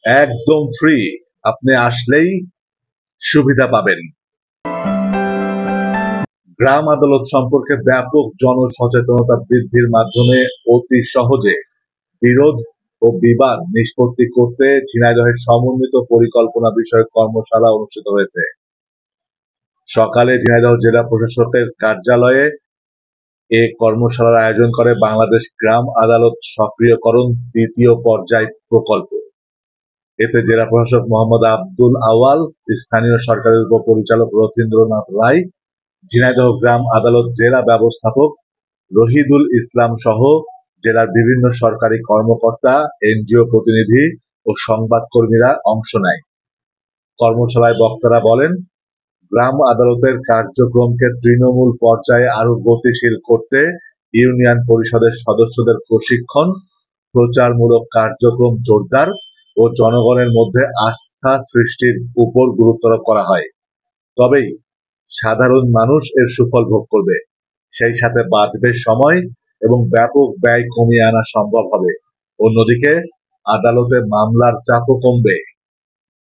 একদম ফ্রি। আপনি আসলেই সুবিধা পাবেন। গ্রাম আদালত সম্পর্কে ব্যাপক জনসচেতনতা বৃদ্ধির মাধ্যমে অতি সহজে বিরোধ ও বিবাদ নিষ্পত্তি করতে ঝিনাইদহের সমন্বিত পরিকল্পনা বিষয়ক কর্মশালা অনুষ্ঠিত হয়েছে। সকালে ঝিনাইদহ জেলা প্রশাসকের কার্যালয়ে এ কর্মশালার আয়োজন করে বাংলাদেশ গ্রাম আদালত সক্রিয়করণ দ্বিতীয় পর্যায় প্রকল্প। এতে জেলা প্রশাসক মোহাম্মদ আব্দুল আওয়াল, স্থানীয় সরকারের উপপরিচালক রথীন্দ্রনাথ রায়, ঝিনাইদহ গ্রাম আদালত জেলা ব্যবস্থাপক রহিদুল ইসলাম সহ জেলার বিভিন্ন সরকারি কর্মকর্তা, এনজিও প্রতিনিধি ও সংবাদকর্মীরা অংশ নেয়। কর্মশালায় বক্তারা বলেন, গ্রাম আদালতের কার্যক্রমকে তৃণমূল পর্যায়ে আরো গতিশীল করতে ইউনিয়ন পরিষদের সদস্যদের প্রশিক্ষণ, প্রচারমূলক কার্যক্রম জোরদার ও জনগণের মধ্যে আস্থা সৃষ্টির উপর গুরুত্বারোপ করা হয়। তবেই সাধারণ মানুষ এর সুফল ভোগ করবে, সেই সাথে বাঁচবে সময় এবং ব্যাপক ব্যয় কমিয়ে আনা সম্ভব হবে। অন্যদিকে আদালতে মামলার চাপও কমবে।